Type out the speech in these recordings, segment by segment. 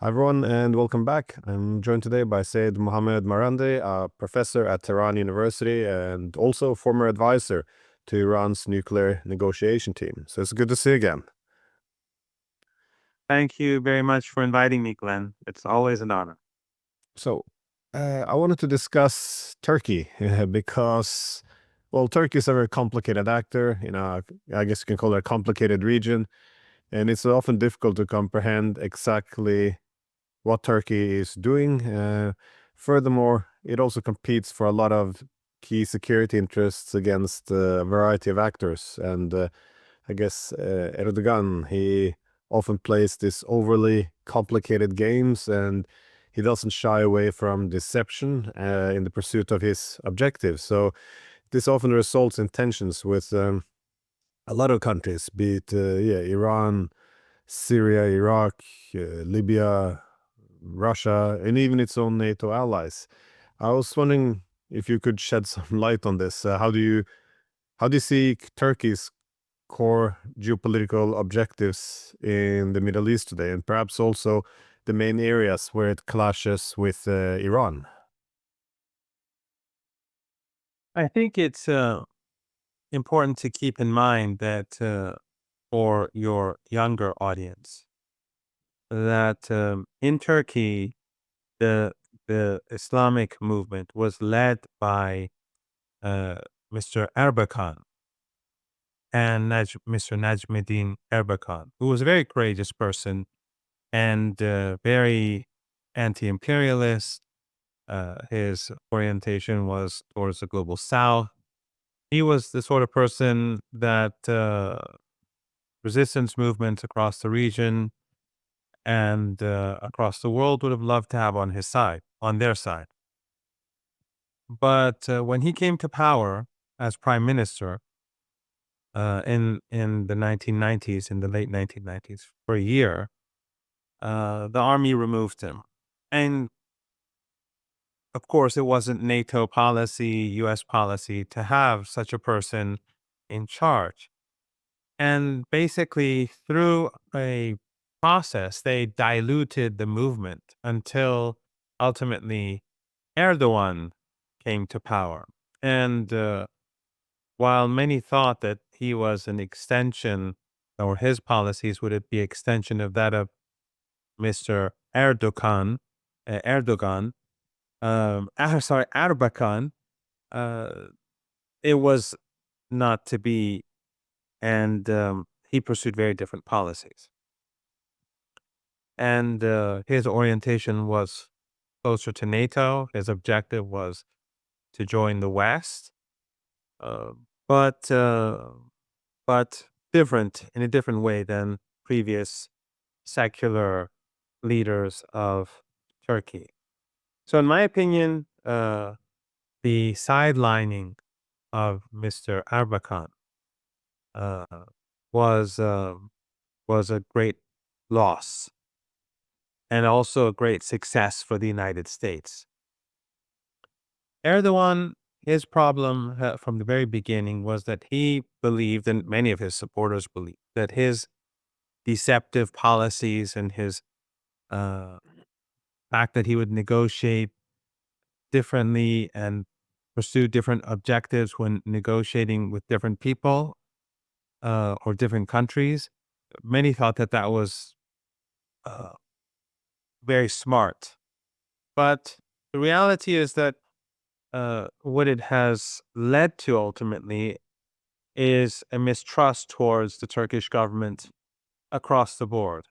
Hi everyone, and welcome back. I'm joined today by Seyed Mohammad Marandi, a professor at Tehran University and also former advisor to Iran's nuclear negotiation team. So it's good to see you again. Thank you very much for inviting me, Glenn. It's always an honor. So I wanted to discuss Turkey because, well, Turkey is a very complicated actor. I guess you can call it a complicated region, and it's often difficult to comprehend exactly what Turkey is doing. Furthermore, it also competes for a lot of key security interests against a variety of actors. And I guess Erdogan, he often plays these overly complicated games, and he doesn't shy away from deception in the pursuit of his objectives. So this often results in tensions with a lot of countries, be it Iran, Syria, Iraq, Libya, Russia, and even its own NATO allies. I was wondering if you could shed some light on this. How do you see Turkey's core geopolitical objectives in the Middle East today, and perhaps also the main areas where it clashes with Iran? I think it's important to keep in mind that for your younger audience, that in Turkey, the the Islamic movement was led by uh, Mr. Erbakan and Mr. Najmuddin Erbakan, who was a very courageous person and very anti-imperialist. His orientation was towards the global south. He was the sort of person that resistance movements across the region and across the world would have loved to have on his side, on their side. But when he came to power as prime minister in the 1990s, in the late 1990s, for a year, the army removed him. And of course, it wasn't NATO policy, US policy to have such a person in charge. And basically, through a process, they diluted the movement until ultimately Erdogan came to power. And while many thought that he was an extension, or his policies would be extension of that of Mr. Erdogan, sorry, Erbakan, uh, it was not to be, and he pursued very different policies. And his orientation was closer to NATO. His objective was to join the West, uh, but uh, but different in a different way than previous secular leaders of Turkey. So, in my opinion, the sidelining of Mr. Erbakan uh, was was a great loss and also a great success for the United States. Erdogan, his problem from the very beginning was that he believed, and many of his supporters believed, that his deceptive policies and his uh, fact that he would negotiate differently and pursue different objectives when negotiating with different people or different countries. Many thought that that was uh, very smart. But the reality is that what it has led to ultimately is a mistrust towards the Turkish government across the board.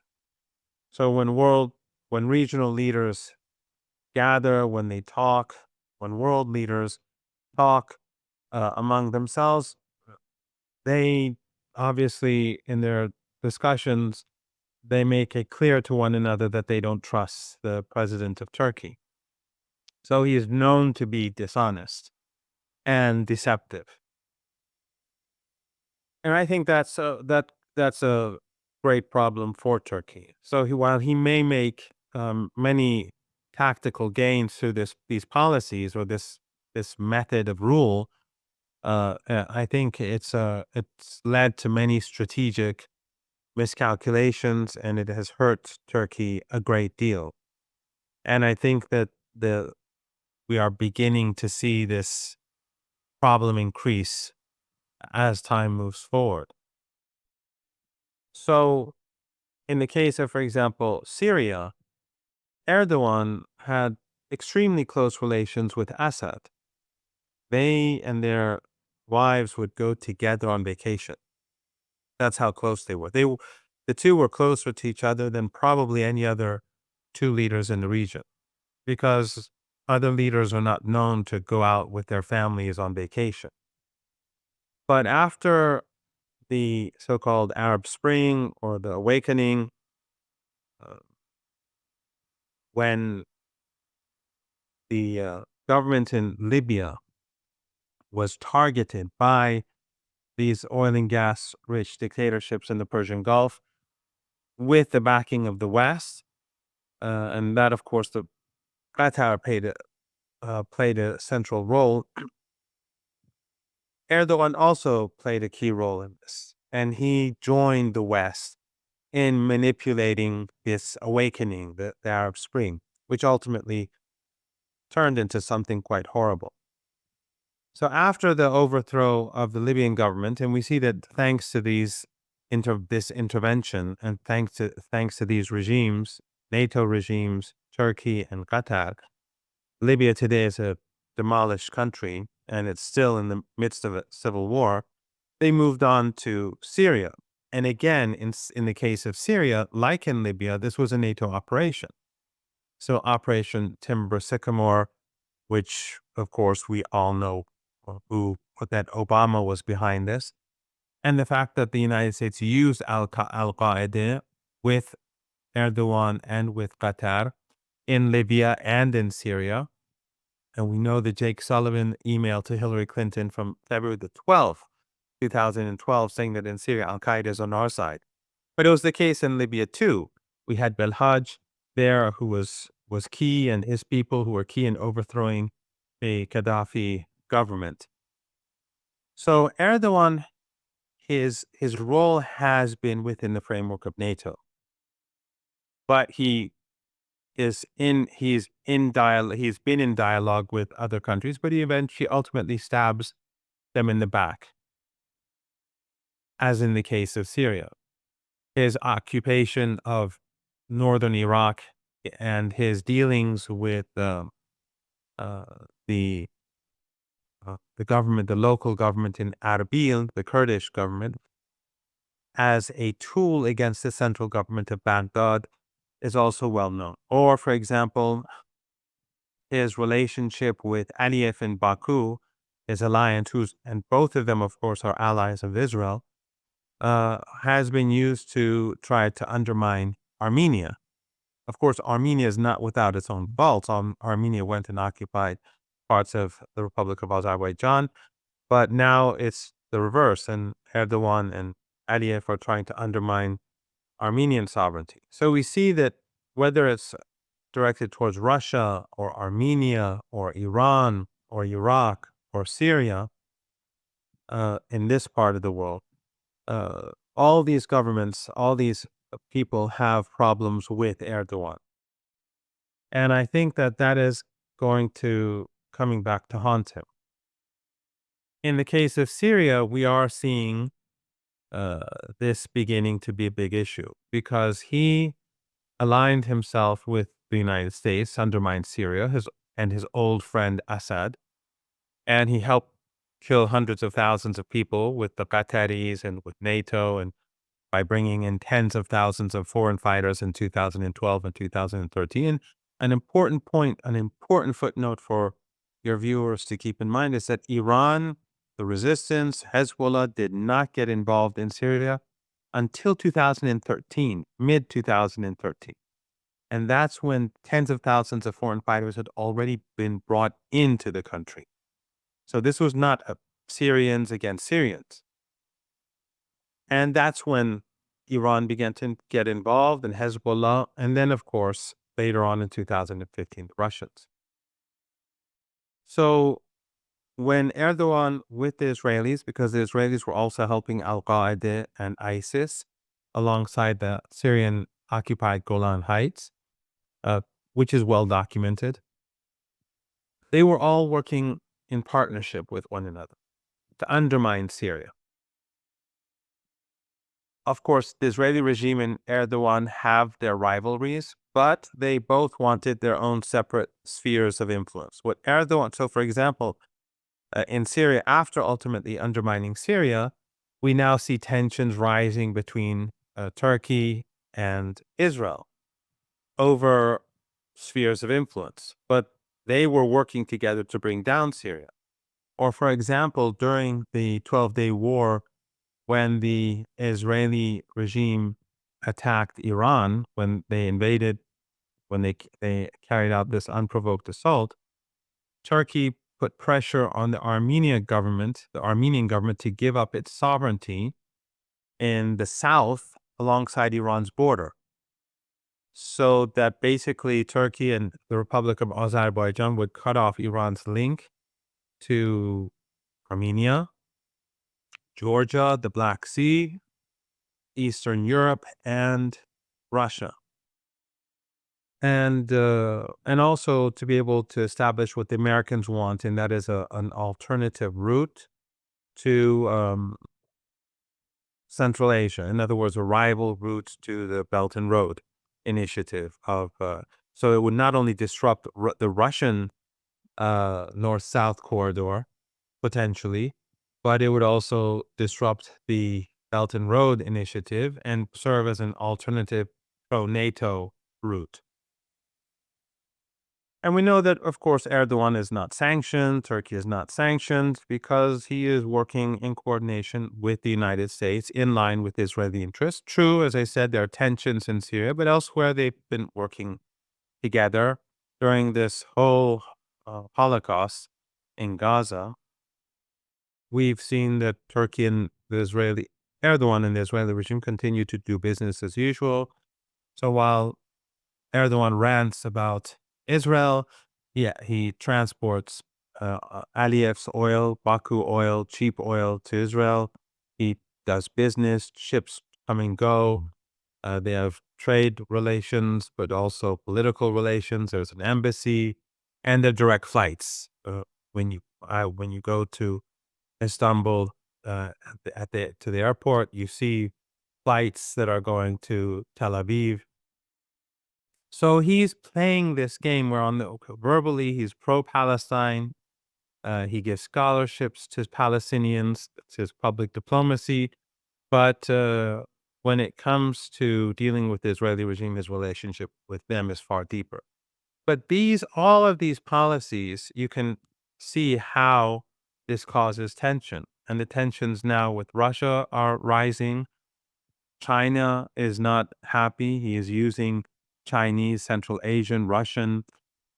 So when regional leaders gather, when they talk, when world leaders talk among themselves, they obviously in their discussions they make it clear to one another that they don't trust the president of Turkey. So he is known to be dishonest and deceptive. And I think that's a great problem for Turkey. So while he may make many tactical gains through these policies or this method of rule, I think it's led to many strategic miscalculations, and it has hurt Turkey a great deal. And I think that we are beginning to see this problem increase as time moves forward. So, in the case of, for example, Syria, Erdogan had extremely close relations with Assad. They and their wives would go together on vacation. That's how close they were. The two were closer to each other than probably any other two leaders in the region, because other leaders are not known to go out with their families on vacation. But after the so-called Arab Spring or the Awakening, uh, when the government in Libya was targeted by these oil and gas rich dictatorships in the Persian Gulf with the backing of the West, and that, of course, the Qatar played a central role. Erdogan also played a key role in this, and he joined the West in manipulating this awakening, the Arab Spring, which ultimately turned into something quite horrible. So after the overthrow of the Libyan government, and we see that thanks to this intervention, and thanks to these regimes, NATO regimes, Turkey and Qatar, Libya today is a demolished country, and it's still in the midst of a civil war. They moved on to Syria. And again, in the case of Syria, like in Libya, this was a NATO operation. So Operation Timber Sycamore, which of course we all know that Obama was behind this. And the fact that the United States used Al-Qaeda with Erdogan and with Qatar in Libya and in Syria. And we know the Jake Sullivan email to Hillary Clinton from February the 12th, 2012, saying that in Syria, Al-Qaeda is on our side. But it was the case in Libya too. We had Belhaj there, who was key, and his people who were key in overthrowing the Gaddafi government. So Erdogan, his role has been within the framework of NATO, but he's been in dialogue with other countries, but he eventually ultimately stabs them in the back, as in the case of Syria. His occupation of northern Iraq and his dealings with the government, the local government in Erbil, the Kurdish government, as a tool against the central government of Baghdad is also well known. Or, for example, his relationship with Aliyev in Baku, his alliance, and both of them, of course, are allies of Israel, has been used to try to undermine Armenia. Of course, Armenia is not without its own faults. Armenia went and occupied parts of the Republic of Azerbaijan, but now it's the reverse, and Erdogan and Aliyev are trying to undermine Armenian sovereignty. So we see that whether it's directed towards Russia or Armenia or Iran or Iraq or Syria, in this part of the world, all these governments, all these people have problems with Erdogan. And I think that is going to coming back to haunt him. In the case of Syria, we are seeing this beginning to be a big issue because he aligned himself with the United States, undermined Syria, his old friend Assad, and he helped kill hundreds of thousands of people with the Qataris and with NATO, and by bringing in tens of thousands of foreign fighters in 2012 and 2013. An important point, an important footnote for your viewers to keep in mind is that Iran, the resistance, Hezbollah did not get involved in Syria until 2013, mid 2013. And that's when tens of thousands of foreign fighters had already been brought into the country. So this was not Syrians against Syrians. And that's when Iran began to get involved, and Hezbollah, and then, of course, later on in 2015, the Russians. So when Erdogan with the Israelis, because the Israelis were also helping Al-Qaeda and ISIS, alongside the Syrian occupied Golan Heights, which is well documented. They were all working in partnership with one another to undermine Syria. Of course, the Israeli regime and Erdogan have their rivalries, but they both wanted their own separate spheres of influence. What Erdogan, so for example, in Syria, after ultimately undermining Syria, we now see tensions rising between Turkey and Israel over spheres of influence, but they were working together to bring down Syria. Or, for example, during the 12-day war, when the Israeli regime attacked Iran, when they invaded, when they carried out this unprovoked assault, Turkey put pressure on the Armenian government to give up its sovereignty in the south alongside Iran's border. So that basically Turkey and the Republic of Azerbaijan would cut off Iran's link to Armenia, Georgia, the Black Sea, Eastern Europe, and Russia. And also to be able to establish what the Americans want, and that is an alternative route to Central Asia. In other words, a rival route to the Belt and Road initiative of so it would not only disrupt the Russian north-south corridor potentially, but it would also disrupt the Belt and Road initiative and serve as an alternative pro-NATO route. And we know that, of course, Erdogan is not sanctioned, Turkey is not sanctioned, because he is working in coordination with the United States in line with Israeli interests. True, as I said, there are tensions in Syria, but elsewhere they've been working together during this whole Holocaust in Gaza. We've seen that Turkey and Erdogan and the Israeli regime continue to do business as usual. So while Erdogan rants about Israel, he transports Aliyev's oil, Baku oil, cheap oil to Israel. He does business, ships come and go. They have trade relations, but also political relations. There's an embassy, and the direct flights. When you go to Istanbul to the airport, you see flights that are going to Tel Aviv. So he's playing this game where verbally he's pro-Palestine. He gives scholarships to Palestinians. It's his public diplomacy. But when it comes to dealing with the Israeli regime, his relationship with them is far deeper. But all of these policies, you can see how this causes tension. And the tensions now with Russia are rising. China is not happy. He is using Chinese, Central Asian, Russian,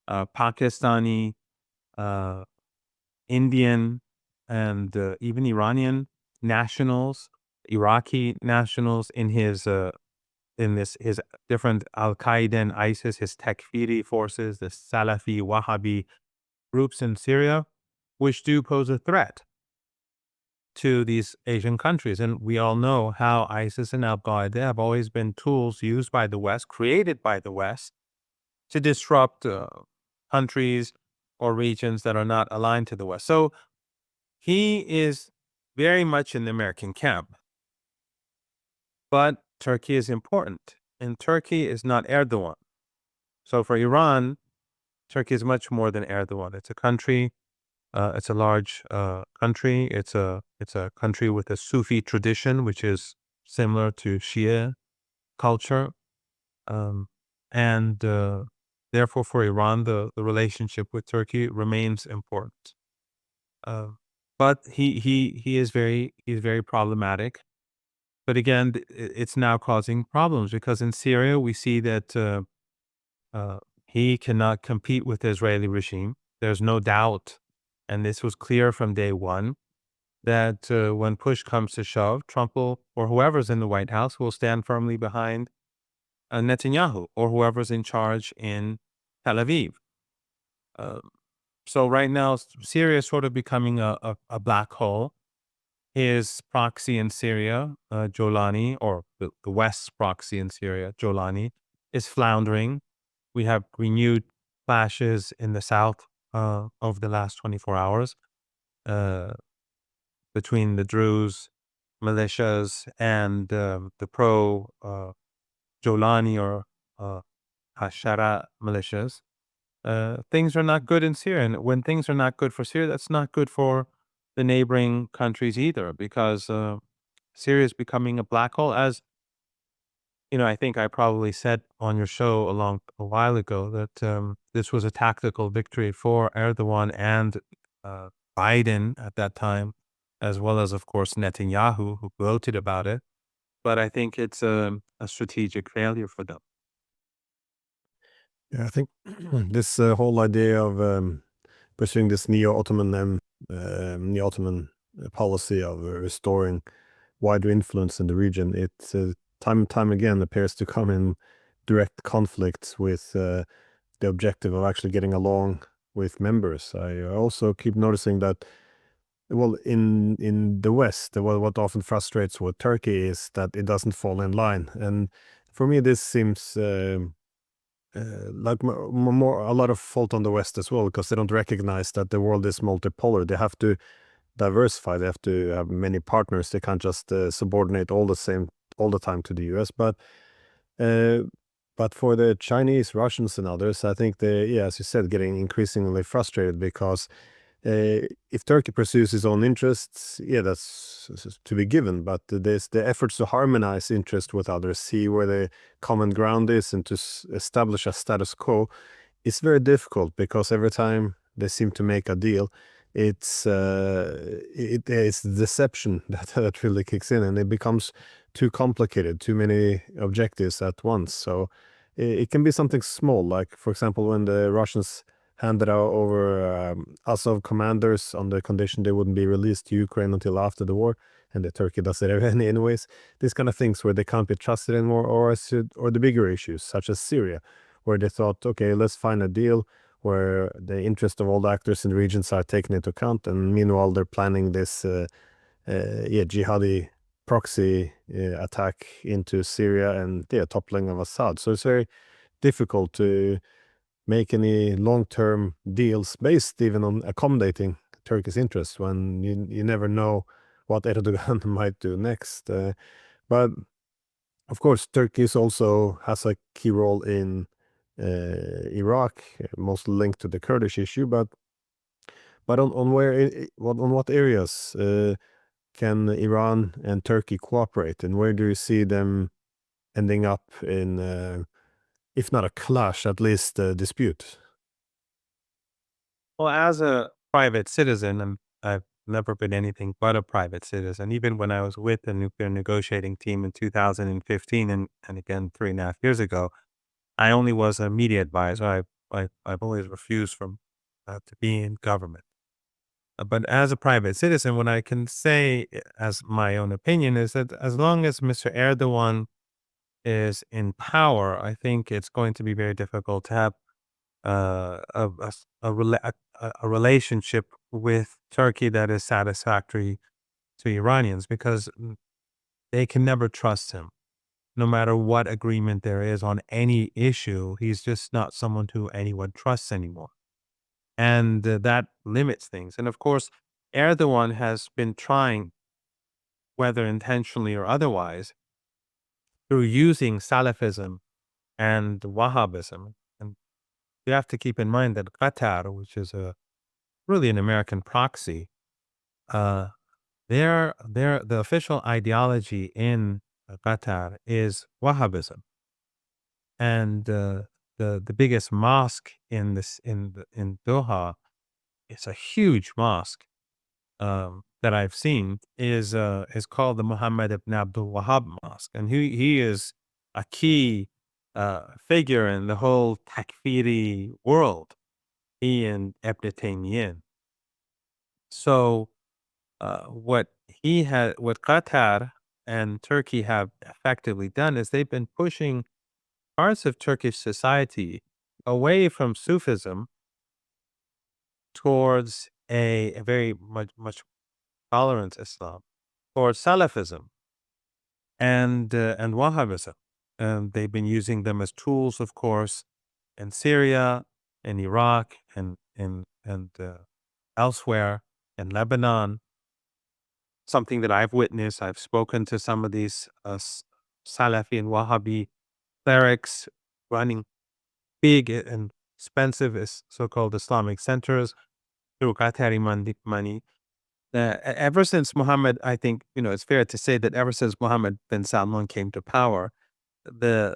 Pakistani, Indian, and even Iranian nationals, Iraqi nationals in his different Al Qaeda and ISIS, his Takfiri forces, the Salafi Wahhabi groups in Syria, which do pose a threat to these Asian countries. And we all know how ISIS and Al Qaeda have always been tools used by the West, created by the West, to disrupt countries or regions that are not aligned to the West. So he is very much in the American camp. But Turkey is important, and Turkey is not Erdogan. So for Iran, Turkey is much more than Erdogan. It's a country. It's a large country. It's a country with a Sufi tradition, which is similar to Shia culture, and therefore for Iran, the relationship with Turkey remains important. But he is very problematic. But again, it's now causing problems because in Syria we see that he cannot compete with the Israeli regime. There's no doubt, and this was clear from day one, that when push comes to shove, Trump or whoever's in the White House will stand firmly behind Netanyahu or whoever's in charge in Tel Aviv. So right now, Syria is sort of becoming a black hole. his proxy in Syria, Jolani, or the West's proxy in Syria, Jolani, is floundering. We have renewed clashes in the south over the last 24 hours uh, between the Druze militias and the pro Jolani or uh, Hashara militias. Things are not good in Syria. And when things are not good for Syria, that's not good for the neighboring countries either, because Syria is becoming a black hole. As you know, I think I probably said on your show a while ago that this was a tactical victory for Erdogan and uh, Biden at that time, as well as, of course, Netanyahu, who gloated about it. But I think it's a strategic failure for them. Yeah, I think this whole idea of pursuing this neo-Ottoman policy of restoring wider influence in the region, it time and time again appears to come in direct conflict with the objective of actually getting along with members. I also keep noticing that, well, in the West, what often frustrates with Turkey is that it doesn't fall in line, and for me, this seems like more a lot of fault on the West as well, because they don't recognize that the world is multipolar. They have to diversify. They have to have many partners. They can't just subordinate all the time to the U.S. Uh, but for the Chinese, Russians, and others, I think yeah, as you said, getting increasingly frustrated because if Turkey pursues its own interests, yeah, that's to be given. But there's the efforts to harmonize interest with others, see where the common ground is, and to establish a status quo. It's very difficult because every time they seem to make a deal, it's deception that really kicks in, and it becomes too complicated, too many objectives at once. So it can be something small, like for example, when the Russians handed over Azov commanders on the condition they wouldn't be released to Ukraine until after the war, and the Turkey does it anyways. These kind of things where they can't be trusted anymore, or the bigger issues such as Syria, where they thought, okay, let's find a deal where the interest of all the actors in the regions are taken into account, and meanwhile they're planning this jihadi proxy attack into Syria and toppling of Assad. So it's very difficult to make any long-term deals based even on accommodating Turkey's interests when you never know what Erdogan might do next. But of course, Turkey also has a key role in Iraq, mostly linked to the Kurdish issue. But on what areas can Iran and Turkey cooperate, and where do you see them ending up in, if not a clash, at least a dispute? Well, as a private citizen, and I've never been anything but a private citizen, even when I was with the nuclear negotiating team in 2015 and again 3.5 years ago, I only was a media advisor. I've always refused to be in government. But as a private citizen, what I can say as my own opinion is that as long as Mr. Erdogan is in power, I think it's going to be very difficult to have a relationship with Turkey that is satisfactory to Iranians, because they can never trust him. No matter what agreement there is on any issue, he's just not someone who anyone trusts anymore. And that limits things. And of course, Erdogan has been trying, whether intentionally or otherwise, through using Salafism and Wahhabism. And you have to keep in mind that Qatar, which is really an American proxy, uh, the official ideology in Qatar is Wahhabism, and the biggest mosque in Doha, it's a huge mosque that I've seen, is called the Muhammad ibn Abdul Wahhab Mosque, and he is a key figure in the whole Takfiri world. He and Ibn Taymiyyah. So what Qatar and Turkey have effectively done is they've been pushing parts of Turkish society away from Sufism towards a very much tolerant Islam. towards Salafism and Wahhabism. And they've been using them as tools, of course, in Syria, in Iraq, and elsewhere in Lebanon. Something that I've witnessed. I've spoken to some of these Salafi and Wahhabi clerics running big and expensive so-called Islamic centers through Qatari money. Ever since Muhammad, I think, it's fair to say that ever since Muhammad bin Salman came to power, the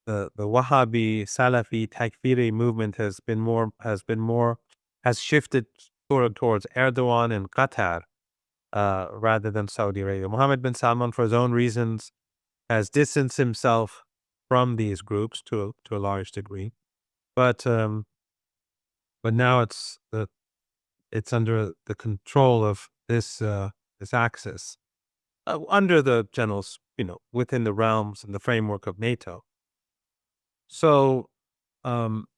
the Wahhabi, Salafi, Takfiri movement has shifted towards Erdogan and Qatar rather than Saudi Arabia. Mohammed bin Salman, for his own reasons, has distanced himself from these groups to a large degree, but now it's under the control of this axis under the within the realms and the framework of NATO. So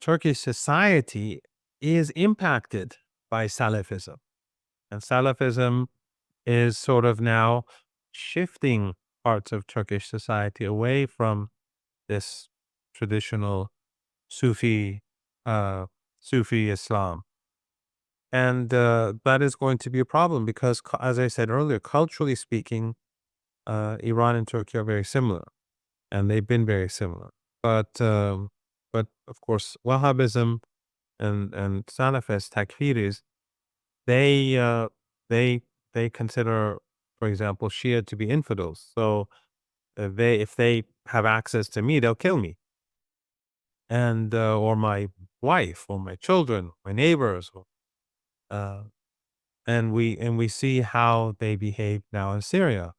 Turkish society is impacted by Salafism, and Salafism is sort of now shifting parts of Turkish society away from this traditional Sufi Sufi Islam. And that is going to be a problem because, as I said earlier, culturally speaking, Iran and Turkey are very similar, and they've been very similar. But of course, Wahhabism and Salafist Takfiris, they uh, they they consider, for example, Shia to be infidels. So if they have access to me, they'll kill me, and or my wife, or my children, my neighbors, uh, and we see how they behave now in Syria.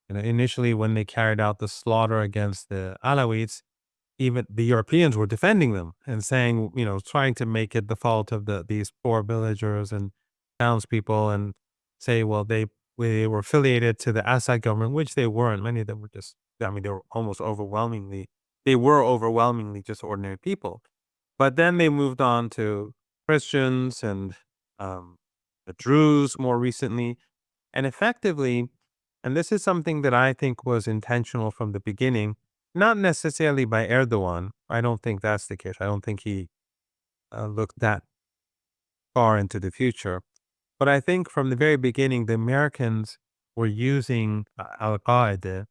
Initially, when they carried out the slaughter against the Alawites, even the Europeans were defending them and saying, trying to make it the fault of these poor villagers and townspeople, and say, well, they were affiliated to the Assad government, which they weren't. Many of them were they were overwhelmingly just ordinary people. But then they moved on to Christians and um, the Druze more recently. And effectively, and this is something that I think was intentional from the beginning, not necessarily by Erdogan. I don't think that's the case. I don't think he looked that far into the future. But I think from the very beginning, the Americans were using Al Qaeda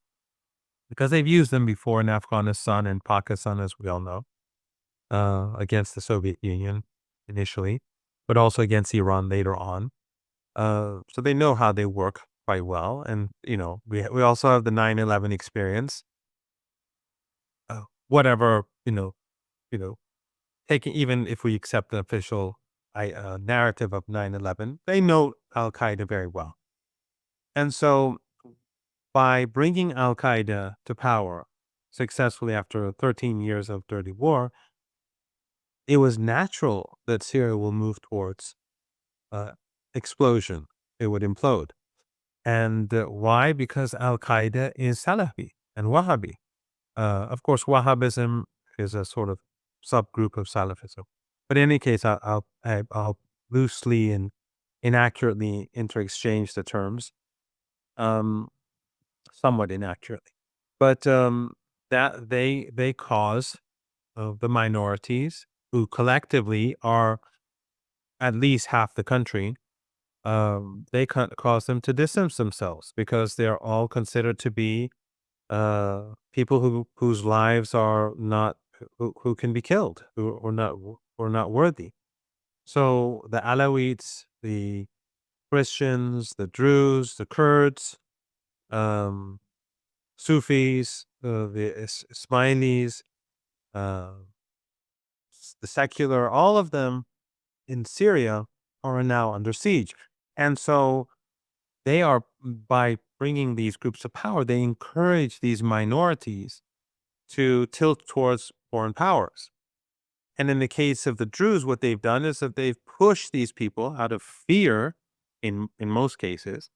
because they've used them before in Afghanistan and Pakistan, as we all know, against the Soviet Union initially, but also against Iran later on. So they know how they work quite well. And, we also have the 9/11 experience. Whatever, taking, even if we accept the official narrative of 9/11, they know Al Qaeda very well. And so by bringing Al Qaeda to power successfully after 13 years of dirty war, it was natural that Syria will move towards uh, explosion. It would implode. And why? Because Al Qaeda is Salafi and Wahhabi. Of course, Wahhabism is a sort of subgroup of Salafism. But in any case, I'll loosely and inaccurately interchange the terms, um, somewhat inaccurately. But that they cause the minorities, who collectively are at least half the country, they cause them to distance themselves because they're all considered to be people whose lives are not who can be killed, who are not worthy. So the Alawites, the Christians, the Druze, the Kurds, um, Sufis, the Ismailis, uh, the secular, all of them in Syria are now under siege, and so they are, by bringing these groups to power, they encourage these minorities to tilt towards foreign powers. And in the case of the Druze, what they've done is that they've pushed these people out of fear, in most cases,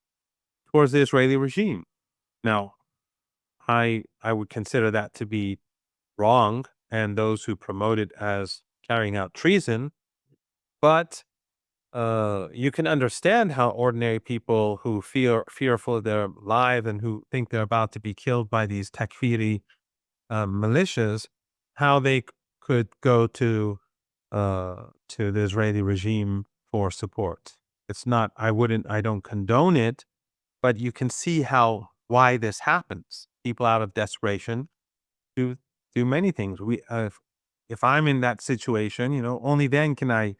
towards the Israeli regime. Now, I would consider that to be wrong, and those who promote it as carrying out treason. But you can understand how ordinary people who feel fearful of their life and who think they're about to be killed by these Takfiri militias, how they could go to the Israeli regime for support. It's not. I don't condone it, but you can see why this happens. People out of desperation do do many things. If I'm in that situation, only then can I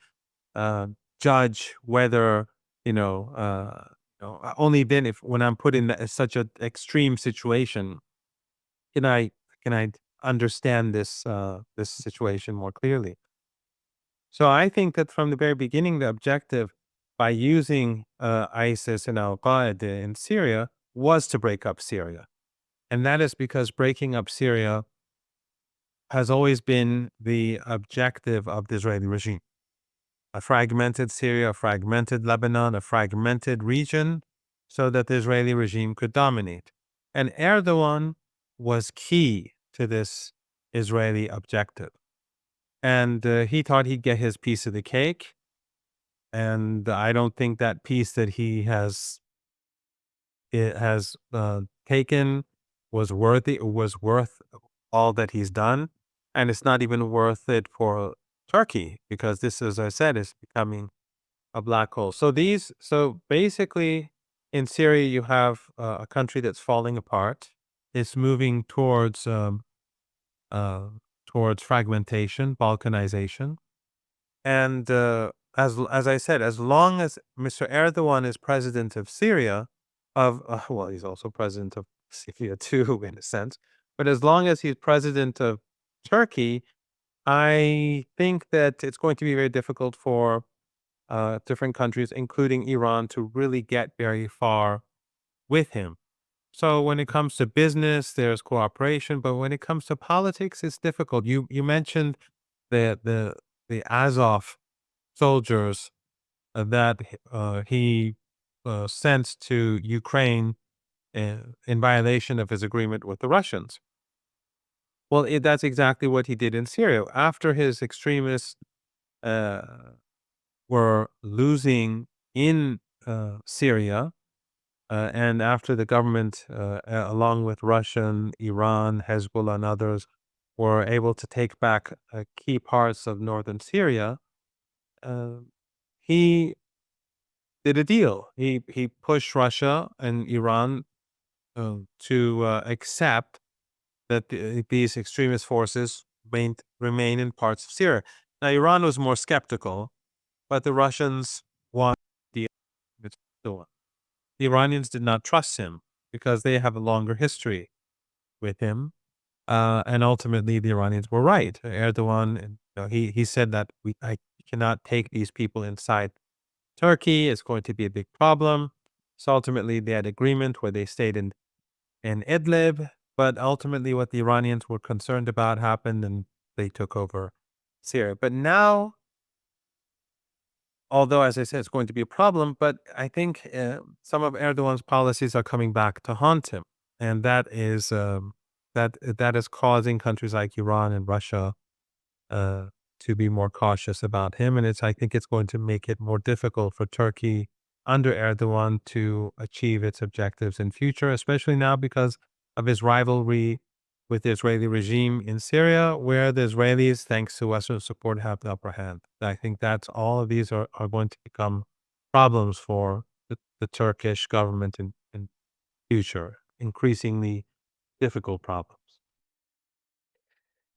uh, judge whether only then if when I'm put in such an extreme situation can I understand this situation more clearly. So I think that from the very beginning, the objective by using ISIS and Al Qaeda in Syria was to break up Syria, and that is because breaking up Syria has always been the objective of the Israeli regime. A fragmented Syria, a fragmented Lebanon, a fragmented region so that the Israeli regime could dominate. And Erdogan was key to this Israeli objective. And he thought he'd get his piece of the cake. And I don't think that piece that he has taken was worth all that he's done. And it's not even worth it for Turkey because this, as I said, is becoming a black hole. So basically, in Syria, you have a country that's falling apart. It's moving uh, towards fragmentation, balkanization, and as I said, as long as Mr. Erdogan is president of Syria, well, he's also president of Syria too, in a sense. But as long as he's president of Turkey, I think that it's going to be very difficult for different countries, including Iran, to really get very far with him. So when it comes to business, there's cooperation, but when it comes to politics, it's difficult. You mentioned the Azov soldiers that he sent to Ukraine in violation of his agreement with the Russians. Well, that's exactly what he did in Syria. After his extremists uh, were losing in Syria, and after the government, along with Russia, Iran, Hezbollah, and others, were able to take back key parts of northern Syria, uh, he did a deal. He pushed Russia and Iran to accept that these extremist forces remain in parts of Syria. Now, Iran was more skeptical, but the Russians wanted the deal. The Iranians did not trust him because they have a longer history with him. And ultimately, the Iranians were right. Erdogan, he said that I cannot take these people inside Turkey. It's going to be a big problem. So ultimately, they had agreement where they stayed in Idlib. But ultimately, what the Iranians were concerned about happened, and they took over Syria. But now, although, as I said, it's going to be a problem, but I think some of Erdogan's policies are coming back to haunt him, and that is causing countries like Iran and Russia uh, to be more cautious about him, and I think it's going to make it more difficult for Turkey under Erdogan to achieve its objectives in future, especially now because of his rivalry with the Israeli regime in Syria, where the Israelis, thanks to Western support, have the upper hand. I think that's all of these are going to become problems for the Turkish government in future, increasingly difficult problems.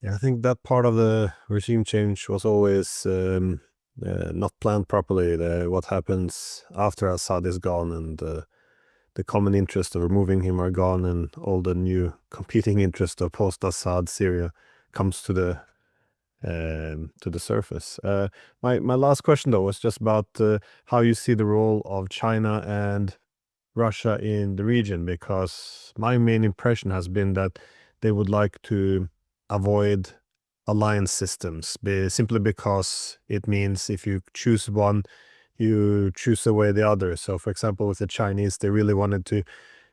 Yeah, I think that part of the regime change was always not planned properly. What happens after Assad is gone and the common interest of removing him are gone, and all the new competing interest of post-Assad Syria comes to the surface. My last question though was just about how you see the role of China and Russia in the region, because my main impression has been that they would like to avoid alliance systems, simply because it means if you choose one, you choose away the other. So, for example, with the Chinese, they really wanted to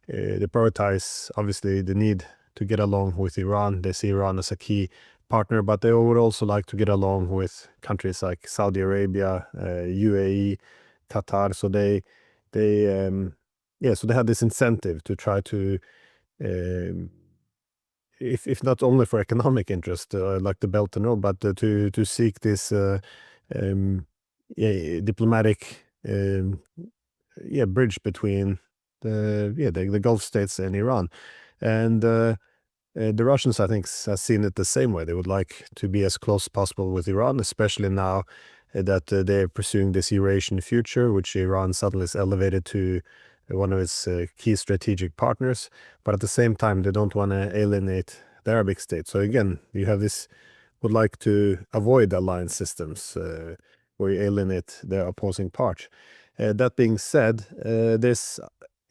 they prioritize obviously the need to get along with Iran. They see Iran as a key partner, but they would also like to get along with countries like Saudi Arabia, UAE, Qatar. So so they had this incentive to try to, um, if not only for economic interest, like the Belt and Road, but to seek this diplomatic bridge between the Gulf states and Iran. And the Russians, I think, have seen it the same way. They would like to be as close as possible with Iran, especially now that they're pursuing this Eurasian future, which Iran suddenly is elevated to one of its key strategic partners. But at the same time, they don't want to alienate the Arabic states. So again, you have this, would like to avoid alliance systems where you alienate the opposing part. That being said, this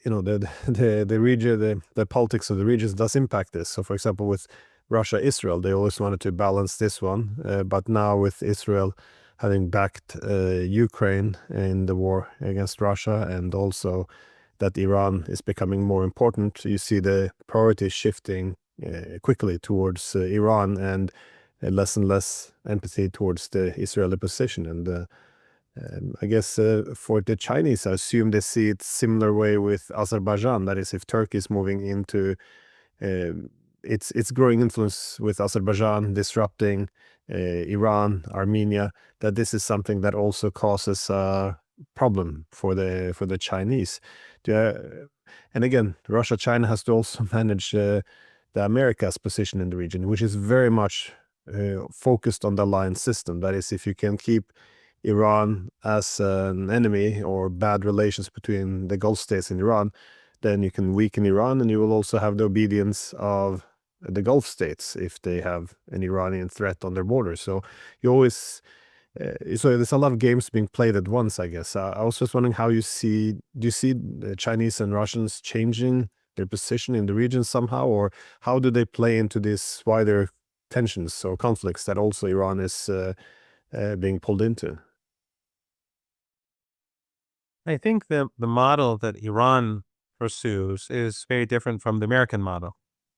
the region, the politics of the regions does impact this. So, for example, with Russia, Israel, they always wanted to balance this one, but now with Israel having backed Ukraine in the war against Russia, and also that Iran is becoming more important, you see the priorities shifting quickly towards Iran, and less and less empathy towards the Israeli position. And I guess for the Chinese, I assume they see it similar way with Azerbaijan. That is, if Turkey is moving into its growing influence with Azerbaijan, disrupting Iran, Armenia, that this is something that also causes a problem for the Chinese. And again, Russia, China has to also manage the America's position in the region, which is very much focused on the alliance system. That is, if you can keep Iran as an enemy, or bad relations between the Gulf states and Iran, then you can weaken Iran, and you will also have the obedience of the Gulf states if they have an Iranian threat on their borders. So you always, so there's a lot of games being played at once, I guess. I was just wondering do you see the Chinese and Russians changing their position in the region somehow, or how do they play into this wider tensions or conflicts that also Iran is being pulled into? I think the model that Iran pursues is very different from the American model,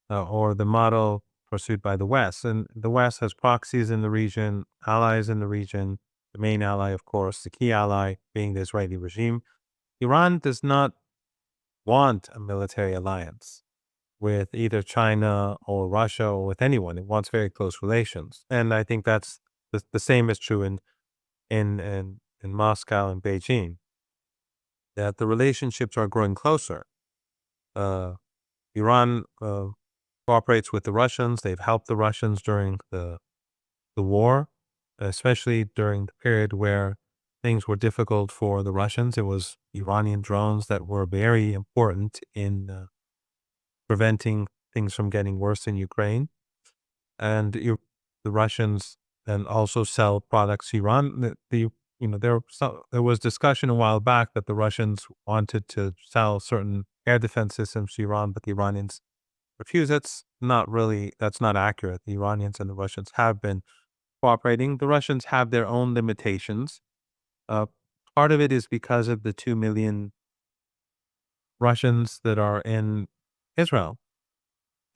or the model pursued by the West. And the West has proxies in the region, allies in the region, the main ally, of course, the key ally being the Israeli regime. Iran does not want a military alliance with either China or Russia or with anyone. It wants very close relations. And I think that's the same is true in Moscow and Beijing, that the relationships are growing closer. Uh, Iran cooperates with the Russians. They've helped the Russians during the war, especially during the period where things were difficult for the Russians. It was Iranian drones that were very important in preventing things from getting worse in Ukraine. And the Russians then also sell products to Iran. There was discussion a while back that the Russians wanted to sell certain air defense systems to Iran, but the Iranians refused. That's not accurate. The Iranians and the Russians have been cooperating. The Russians have their own limitations. Uh, Part of it is because of the 2 million Russians that are in Israel.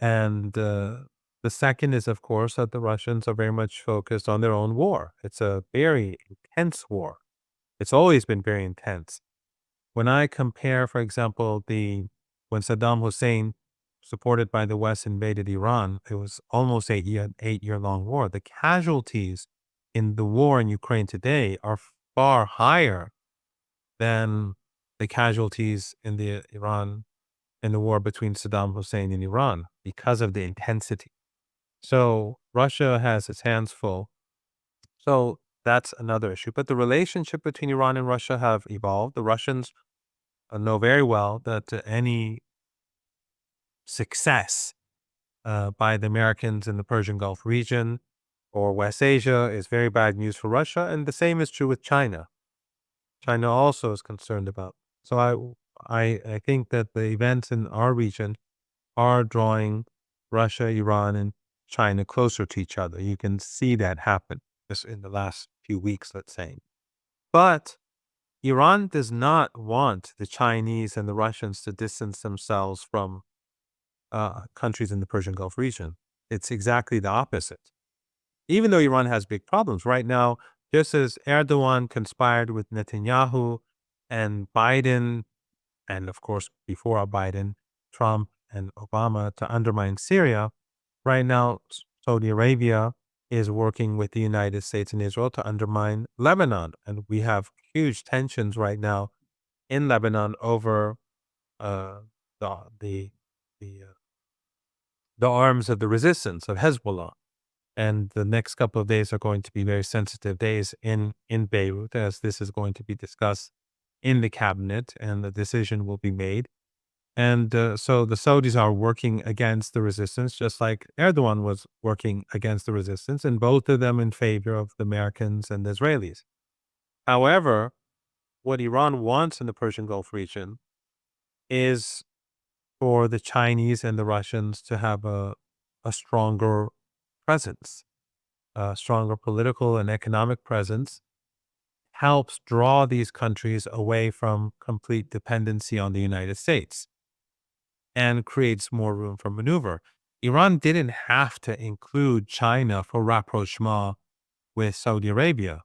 And the second is, of course, that the Russians are very much focused on their own war. It's a very intense war. It's always been very intense. When I compare, for example, when Saddam Hussein, supported by the West, invaded Iran, it was almost 8-year long war. The casualties in the war in Ukraine today are far higher than the casualties in the war between Saddam Hussein and Iran, because of the intensity. So Russia has its hands full. So that's another issue. But the relationship between Iran and Russia have evolved. The Russians know very well that any success by the Americans in the Persian Gulf region or West Asia is very bad news for Russia. And the same is true with China. China also is concerned about. So I think that the events in our region are drawing Russia, Iran, and China closer to each other. You can see that happen just in the last few weeks, let's say. But Iran does not want the Chinese and the Russians to distance themselves from countries in the Persian Gulf region. It's exactly the opposite. even though Iran has big problems right now, just as Erdogan conspired with Netanyahu and Biden, and of course, before Biden, Trump and Obama to undermine Syria, right now, Saudi Arabia is working with the United States and Israel to undermine Lebanon. And we have huge tensions right now in Lebanon over uh, the, the, the the arms of the resistance of Hezbollah. And the next couple of days are going to be very sensitive days in Beirut, as this is going to be discussed in the cabinet and the decision will be made. And so the Saudis are working against the resistance, just like Erdogan was working against the resistance, and both of them in favor of the Americans and the Israelis. However, what Iran wants in the Persian Gulf region is for the Chinese and the Russians to have a stronger presence, a stronger political and economic presence, helps draw these countries away from complete dependency on the United States and creates more room for maneuver. Iran didn't have to include China for rapprochement with Saudi Arabia.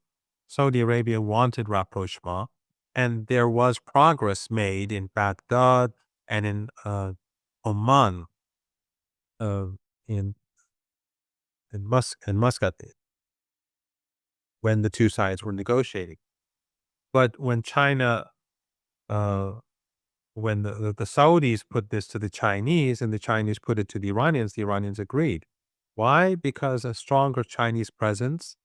Saudi Arabia wanted rapprochement, and there was progress made in Baghdad and in Oman, uh, in Muscat, when the two sides were negotiating. But when China, uh, when the Saudis put this to the Chinese and the Chinese put it to the Iranians agreed. Why? Because a stronger Chinese presence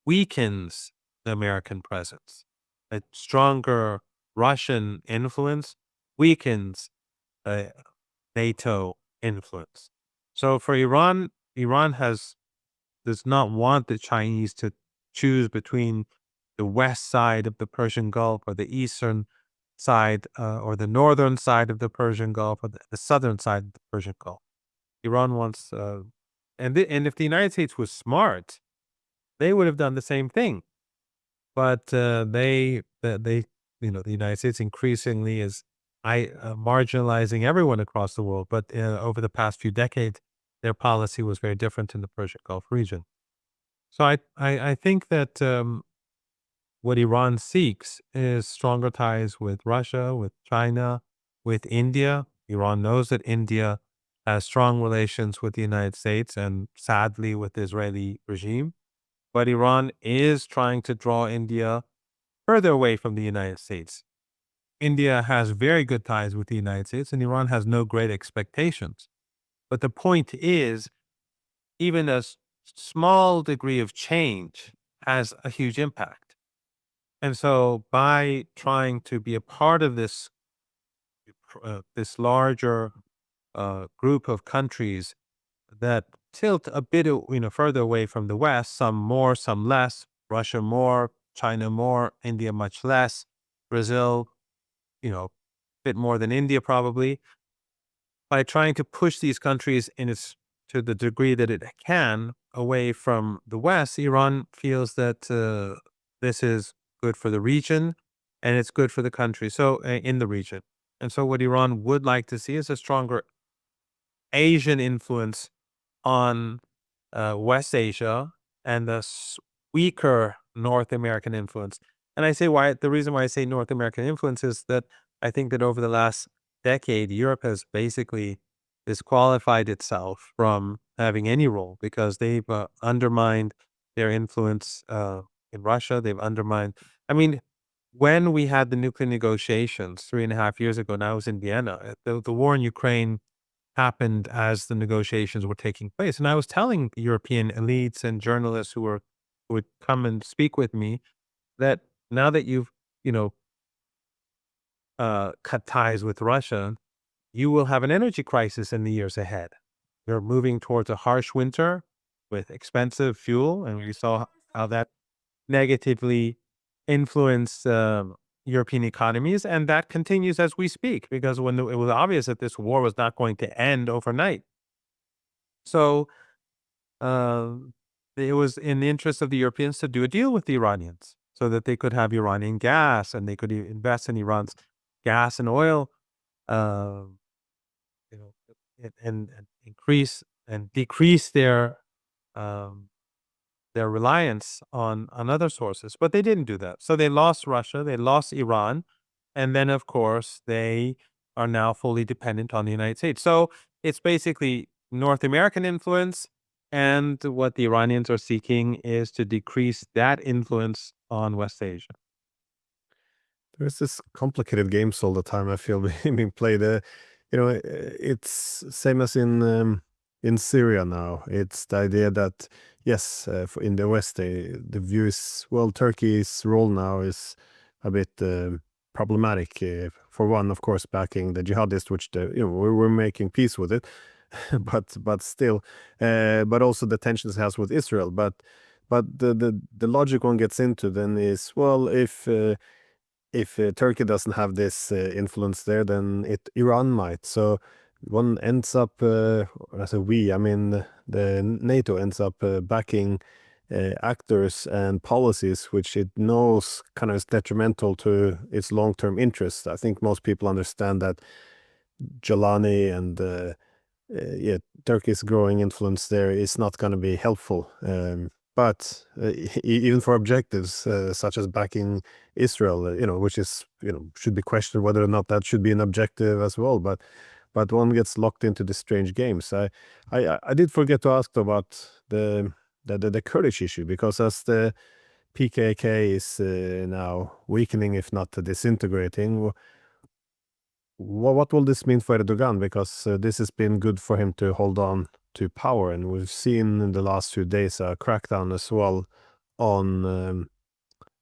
weakens the American presence. A stronger Russian influence weakens uh, NATO influence. So for Iran, Iran does not want the Chinese to choose between the west side of the Persian Gulf or the eastern side or the northern side of the Persian Gulf or the southern side of the Persian Gulf. Iran wants, and if the United States was smart, they would have done the same thing. But they, the United States increasingly is marginalizing everyone across the world. But over the past few decades, their policy was very different in the Persian Gulf region. So I think that what Iran seeks is stronger ties with Russia, with China, with India. Iran knows that India has strong relations with the United States and sadly with the Israeli regime. But Iran is trying to draw India further away from the United States. India has very good ties with the United States, and Iran has no great expectations. But the point is, even a small degree of change has a huge impact. And so by trying to be a part of this larger group of countries that tilt a bit, further away from the West, some more, some less, Russia more, China more, India much less, Brazil, a bit more than India probably. By trying to push these countries to the degree that it can away from the West, Iran feels that this is good for the region and it's good for the country. So in the region. And so what Iran would like to see is a stronger Asian influence on West Asia and the weaker North American influence. And the reason why I say North American influence is that I think that over the last decade, Europe has basically disqualified itself from having any role because they've undermined their influence in Russia. They've undermined, I mean, when we had the nuclear negotiations 3.5 years ago, now I was in Vienna, the war in Ukraine happened as the negotiations were taking place. And I was telling European elites and journalists who would come and speak with me that now that you've, you know, cut ties with Russia, you will have an energy crisis in the years ahead. We're moving towards a harsh winter with expensive fuel, and we saw how that negatively influenced European economies, and that continues as we speak because when it was obvious that this war was not going to end overnight. So um, it was in the interest of the Europeans to do a deal with the Iranians so that they could have Iranian gas and they could invest in Iran's gas and oil, um, you know, and increase and decrease their um, their reliance on other sources, but they didn't do that. So they lost Russia, they lost Iran, and then of course they are now fully dependent on the United States. So it's basically North American influence, and what the Iranians are seeking is to decrease that influence on West Asia. There's this complicated games all the time. I feel being played. It's same as in Syria now. It's the idea that yes, in the West, the view is well, Turkey's role now is a bit problematic. For one, of course, backing the jihadists, which we're making peace with it, but still, but also the tensions it has with Israel. But the logic one gets into then is well if Turkey doesn't have this influence there, then Iran might. So one ends up, as a we, I mean, the NATO ends up backing actors and policies which it knows kind of is detrimental to its long-term interests. I think most people understand that Jelani and yeah, Turkey's growing influence there is not going to be helpful. But even for objectives such as backing Israel, which is should be questioned whether or not that should be an objective as well. But one gets locked into the strange games. I did forget to ask about the Kurdish issue, because as the PKK is now weakening, if not disintegrating, what will this mean for Erdogan? Because this has been good for him to hold on to power, and we've seen in the last few days a crackdown as well on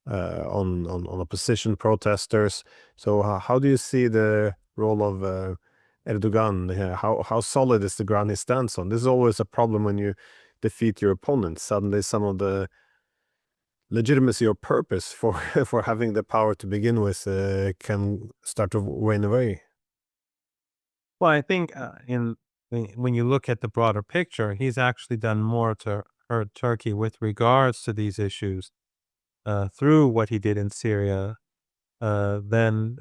on opposition protesters. So how do you see the role of Erdogan? How solid is the ground he stands on? This is always a problem when you defeat your opponent. Suddenly, some of the legitimacy or purpose for for having the power to begin with can start to wane away. Well, I think when you look at the broader picture, he's actually done more to hurt Turkey with regards to these issues through what he did in Syria than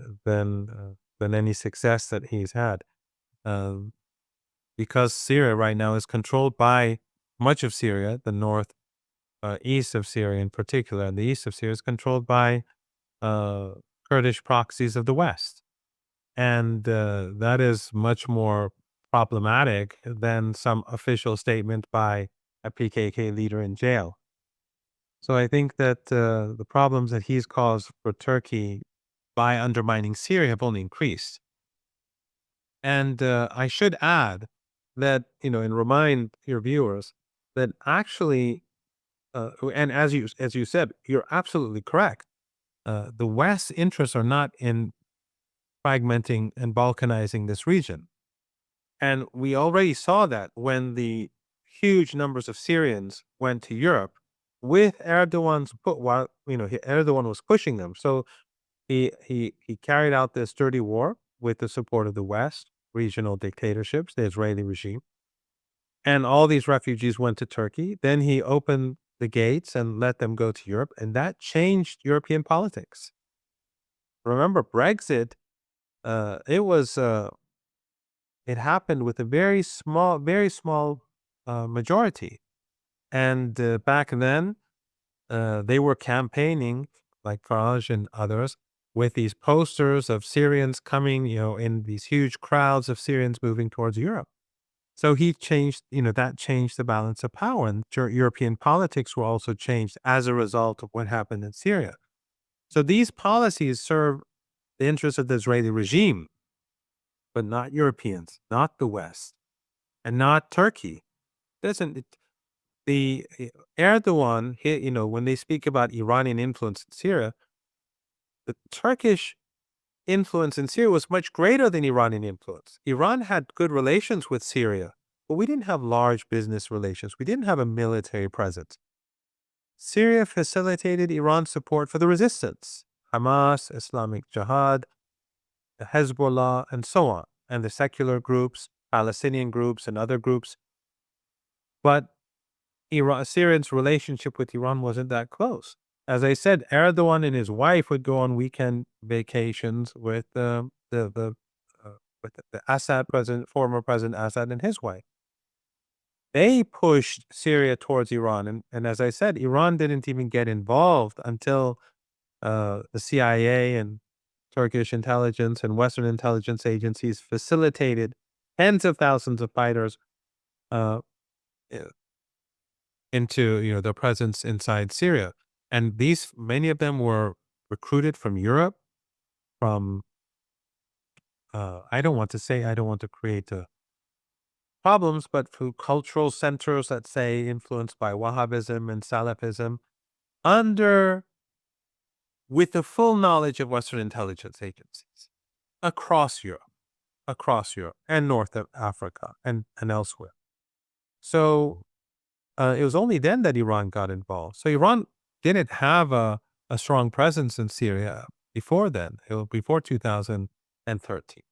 any success that he's had. Um, because Syria right now is controlled by much of Syria, the north east of Syria in particular, and the east of Syria is controlled by uh, Kurdish proxies of the West. And that is much more problematic than some official statement by a PKK leader in jail. So I think that the problems that he's caused for Turkey by undermining Syria have only increased. And I should add that, and remind your viewers that actually, and as you said, you're absolutely correct. The West's interests are not in fragmenting and balkanizing this region. And we already saw that when the huge numbers of Syrians went to Europe with Erdogan's put while Erdogan was pushing them. So he carried out this dirty war with the support of the West, regional dictatorships, the Israeli regime, and all these refugees went to Turkey. Then he opened the gates and let them go to Europe, and that changed European politics. Remember Brexit? It was it happened with a very small majority. And back then, they were campaigning, like Farage and others, with these posters of Syrians coming, in these huge crowds of Syrians moving towards Europe. So he changed, that changed the balance of power. And European politics were also changed as a result of what happened in Syria. So these policies serve the interests of the Israeli regime, but not Europeans, not the West, and not Turkey. Doesn't it, the Erdogan, when they speak about Iranian influence in Syria, the Turkish influence in Syria was much greater than Iranian influence. Iran had good relations with Syria, but we didn't have large business relations. We didn't have a military presence. Syria facilitated Iran's support for the resistance, Hamas, Islamic Jihad, the Hezbollah, and so on, and the secular groups, Palestinian groups, and other groups. But Syria's relationship with Iran wasn't that close. As I said, Erdogan and his wife would go on weekend vacations with with the Assad president, former President Assad, and his wife. they pushed Syria towards Iran. And as I said, Iran didn't even get involved until the CIA and Turkish intelligence and Western intelligence agencies facilitated tens of thousands of fighters uh, i- into their presence inside Syria. And these many of them were recruited from Europe, from I don't want to create problems, but through cultural centers that say influenced by Wahhabism and Salafism, under with the full knowledge of Western intelligence agencies across Europe, and North of Africa and elsewhere. So it was only then that Iran got involved. So Iran didn't have a strong presence in Syria before then, before 2013.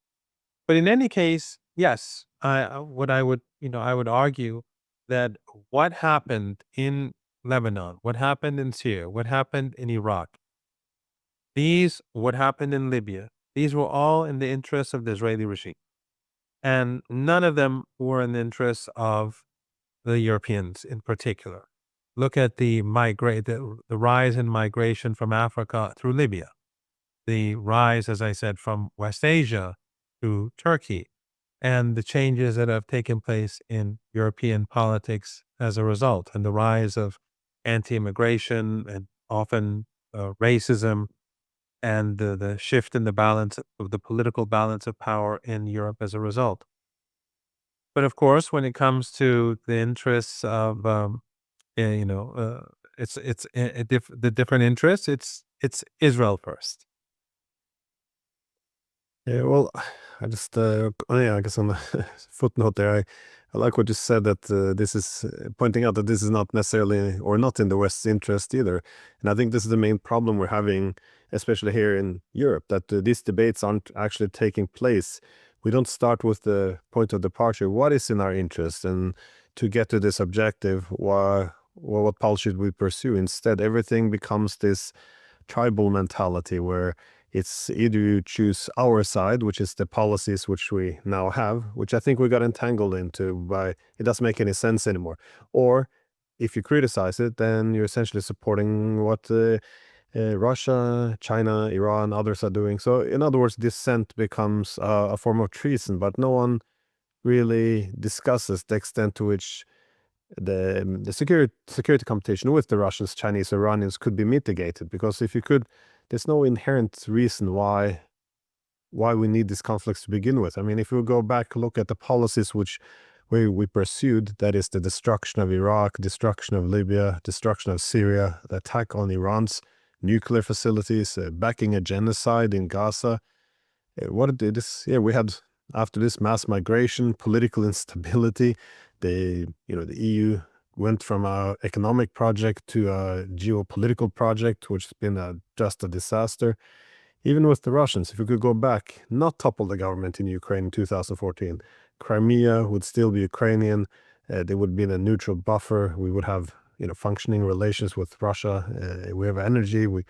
But in any case, yes, I would argue that what happened in Lebanon, what happened in Syria, what happened in Iraq, what happened in Libya, these were all in the interests of the Israeli regime. And none of them were in the interests of the Europeans in particular. Look at the rise in migration from Africa through Libya, the rise, as I said, from West Asia to Turkey, and the changes that have taken place in European politics as a result, and the rise of anti-immigration and often racism, and the shift in the balance of the political balance of power in Europe as a result. But of course, when it comes to the interests of, it's the different interests. It's Israel first. Yeah, well, I just, yeah, I guess on the footnote there, I like what you said that this is pointing out that this is not necessarily or not in the West's interest either. And I think this is the main problem we're having, especially here in Europe, that these debates aren't actually taking place. We don't start with the point of departure. What is in our interest? And to get to this objective, what policy should we pursue? Instead, everything becomes this tribal mentality where it's either you choose our side, which is the policies which we now have, which I think we got entangled into by it doesn't make any sense anymore. Or if you criticize it, then you're essentially supporting what Russia, China, Iran, others are doing. So in other words, dissent becomes a form of treason, but no one really discusses the extent to which the security competition with the Russians, Chinese, Iranians could be mitigated. Because if you could, there's no inherent reason why we need these conflicts to begin with. I mean, if we go back, look at the policies which we pursued, that is the destruction of Iraq, destruction of Libya, destruction of Syria, the attack on Iran's nuclear facilities, backing a genocide in Gaza. What did this? Yeah, we had after this mass migration, political instability. The EU went from a economic project to a geopolitical project, which has been just a disaster. Even with the Russians, if we could go back, not topple the government in Ukraine in 2014, Crimea would still be Ukrainian. They would be in a neutral buffer. We would have functioning relations with Russia. We have energy. We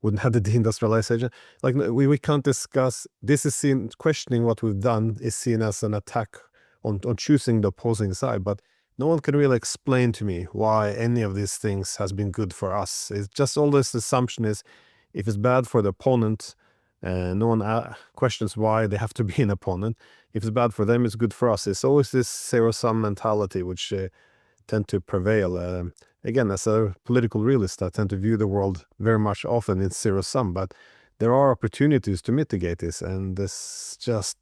wouldn't have the deindustrialization. Like we can't discuss. This is seen questioning what we've done is seen as an attack on choosing the opposing side. But no one can really explain to me why any of these things has been good for us. It's just all this assumption is if it's bad for the opponent, no one questions why they have to be an opponent. If it's bad for them, it's good for us. It's always this zero-sum mentality which tend to prevail. Again, as a political realist, I tend to view the world very much often in zero-sum, but there are opportunities to mitigate this, and this just,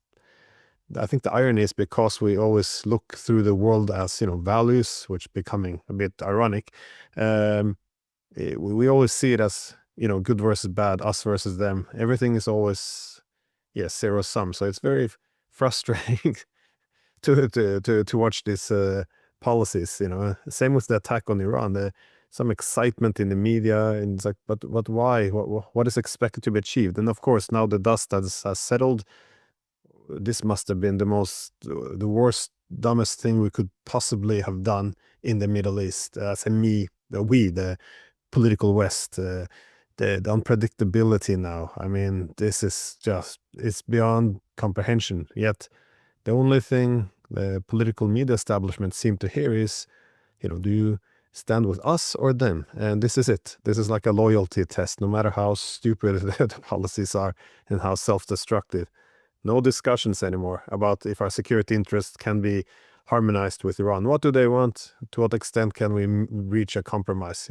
I think the irony is because we always look through the world as, values, which becoming a bit ironic, we always see it as, good versus bad, us versus them. Everything is always, zero-sum. So it's very frustrating to watch these policies. Same with the attack on Iran. Some excitement in the media, and it's like, but why? What is expected to be achieved? And of course, now the dust has settled. This must have been the worst, dumbest thing we could possibly have done in the Middle East. As the political West, the unpredictability now. I mean, this is just, it's beyond comprehension. Yet the only thing the political media establishment seem to hear is, do you stand with us or them? And this is it. This is like a loyalty test, no matter how stupid the policies are and how self-destructive. No discussions anymore about if our security interests can be harmonized with Iran. What do they want? To what extent can we reach a compromise?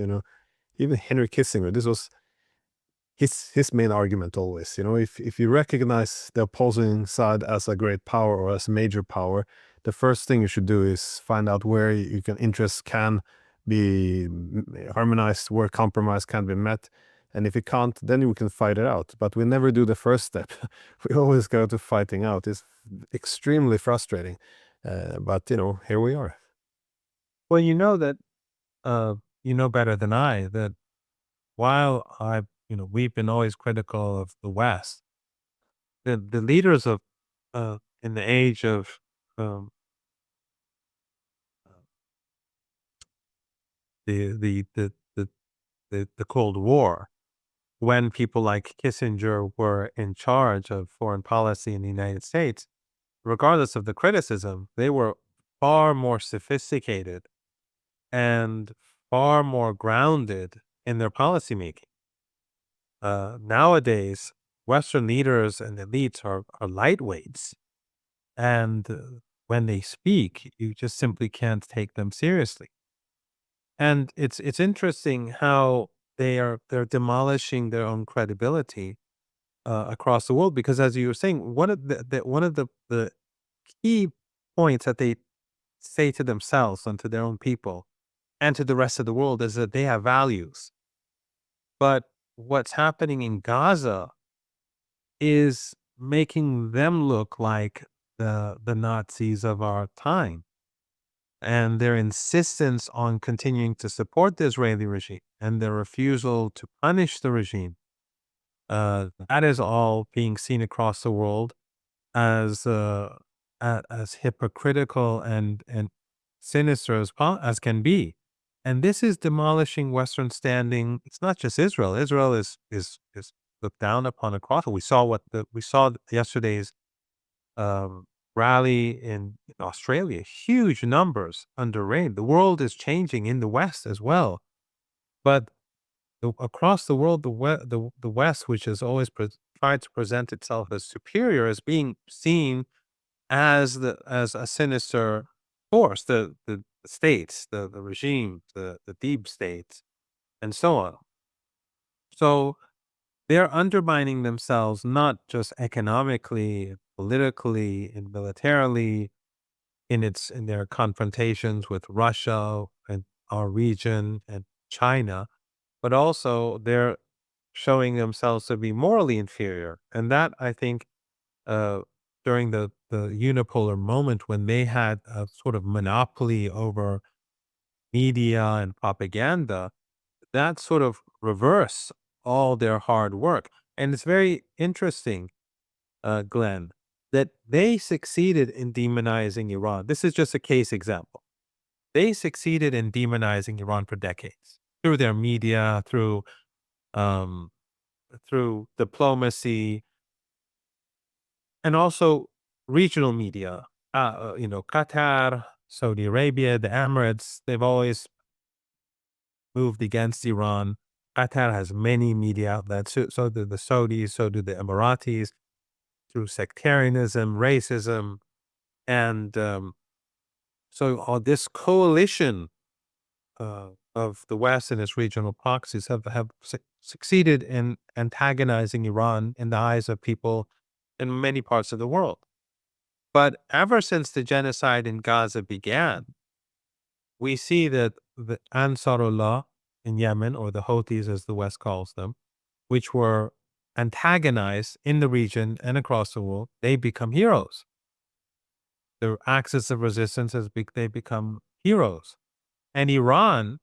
Even Henry Kissinger, this was his main argument always. If you recognize the opposing side as a great power or as a major power, the first thing you should do is find out where interests can be harmonized, where compromise can be met. And if you can't, then we can fight it out. But we never do the first step. We always go to fighting out. It's extremely frustrating. But here we are. Well, you know that, you know better than I that while we've been always critical of the West, the leaders of, in the age of, um, the, the, the, the, the Cold War, when people like Kissinger were in charge of foreign policy in the United States, regardless of the criticism, they were far more sophisticated and far more grounded in their policymaking. Nowadays, Western leaders and elites are lightweights, and when they speak, you just simply can't take them seriously. And it's interesting how they're demolishing their own credibility across the world, because as you were saying, one of the key points that they say to themselves and to their own people and to the rest of the world is that they have values. But what's happening in Gaza is making them look like the Nazis of our time. And their insistence on continuing to support the Israeli regime and their refusal to punish the regime, that is all being seen across the world as as hypocritical and sinister as can be. And this is demolishing Western standing. It's not just Israel. Israel is looked down upon across. We saw yesterday's um, rally in Australia. Huge numbers under rain. The world is changing in the West as well, but across the world, the West, which has always tried to present itself as superior, is being seen as a sinister force. The states, the regime, the deep states, and so on. So they're undermining themselves not just economically, politically, and militarily in their confrontations with Russia and our region and China, but also they're showing themselves to be morally inferior. And that, I think, uh, during the unipolar moment when they had a sort of monopoly over media and propaganda, that sort of reverse all their hard work. And it's very interesting, Glenn, that they succeeded in demonizing Iran. This is just a case example. They succeeded in demonizing Iran for decades through their media, um, through diplomacy, and also regional media. Qatar, Saudi Arabia, the Emirates, they've always moved against Iran. Qatar has many media outlets, so do the Saudis, so do the Emiratis, through sectarianism, racism, and so all this coalition of the West and its regional proxies have succeeded in antagonizing Iran in the eyes of people in many parts of the world. But ever since the genocide in Gaza began, we see that the Ansarullah in Yemen, or the Houthis as the West calls them, which were antagonized in the region and across the world, they become heroes. The axis of resistance they become heroes. And Iran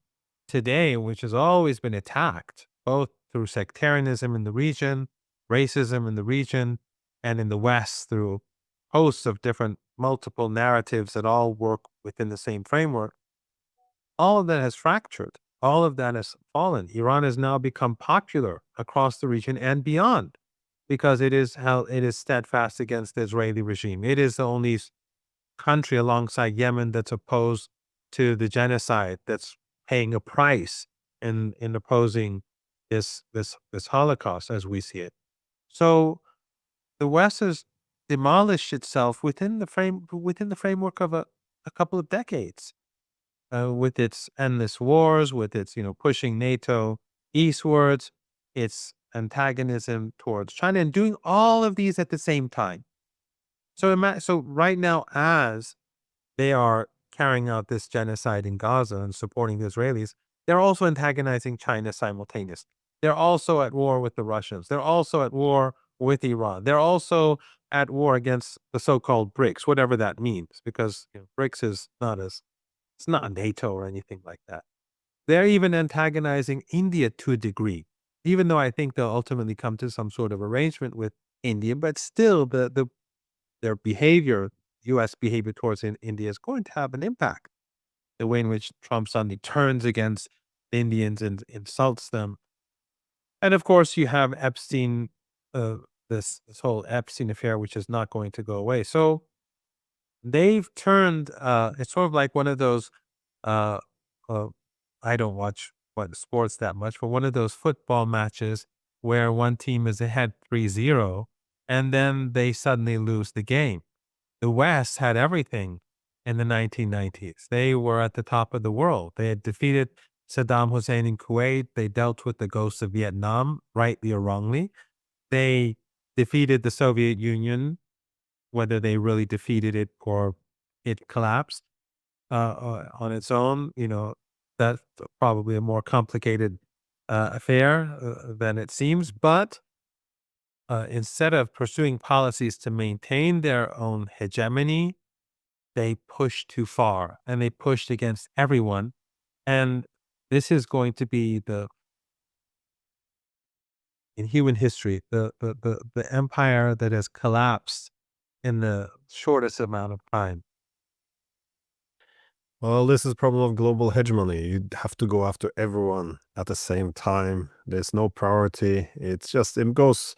today, which has always been attacked, both through sectarianism in the region, racism in the region, and in the West through hosts of different multiple narratives that all work within the same framework, all of that has fractured. All of that has fallen. Iran has now become popular across the region and beyond because it is steadfast against the Israeli regime. It is the only country alongside Yemen that's opposed to the genocide, that's paying a price in opposing this Holocaust as we see it. So the West has demolished itself within the framework of a couple of decades, with its endless wars, with its pushing NATO eastwards, its antagonism towards China, and doing all of these at the same time. So right now, as they are carrying out this genocide in Gaza and supporting the Israelis, they're also antagonizing China simultaneously. They're also at war with the Russians. They're also at war with Iran. They're also at war against the so-called BRICS, whatever that means, because BRICS is it's not NATO or anything like that. They're even antagonizing India to a degree, even though I think they'll ultimately come to some sort of arrangement with India. But still, their behavior, U.S. behavior towards India, is going to have an impact. The way in which Trump suddenly turns against the Indians and insults them. And of course, you have Epstein, uh, this whole Epstein affair, which is not going to go away. So they've turned, it's sort of like one of those, uh, uh, I don't watch sports that much, but one of those football matches where one team is ahead 3-0 and then they suddenly lose the game. The West had everything in the 1990s. They were at the top of the world. They had defeated Saddam Hussein in Kuwait. They dealt with the ghosts of Vietnam, rightly or wrongly. They defeated the Soviet Union, whether they really defeated it or it collapsed on its own. That's probably a more complicated affair than it seems. But instead of pursuing policies to maintain their own hegemony, they pushed too far and they pushed against everyone. And this is going to be in human history, the empire that has collapsed in the shortest amount of time. Well, this is problem of global hegemony. You have to go after everyone at the same time. There's no priority. It goes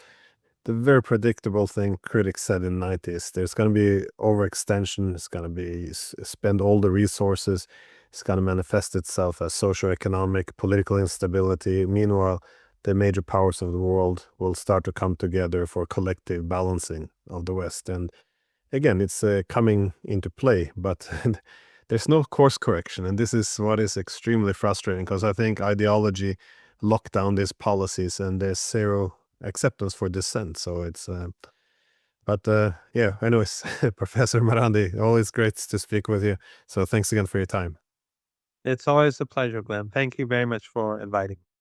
the very predictable thing critics said in the 90s. There's going to be overextension. It's going to be spend all the resources. It's going to manifest itself as socioeconomic, political instability. Meanwhile, the major powers of the world will start to come together for collective balancing of the West. And again, it's coming into play, but there's no course correction. And this is what is extremely frustrating, because I think ideology locked down these policies and there's zero acceptance for dissent. So it's, yeah, anyways, Professor Marandi, always great to speak with you. So thanks again for your time. It's always a pleasure, Glenn. Thank you very much for inviting me.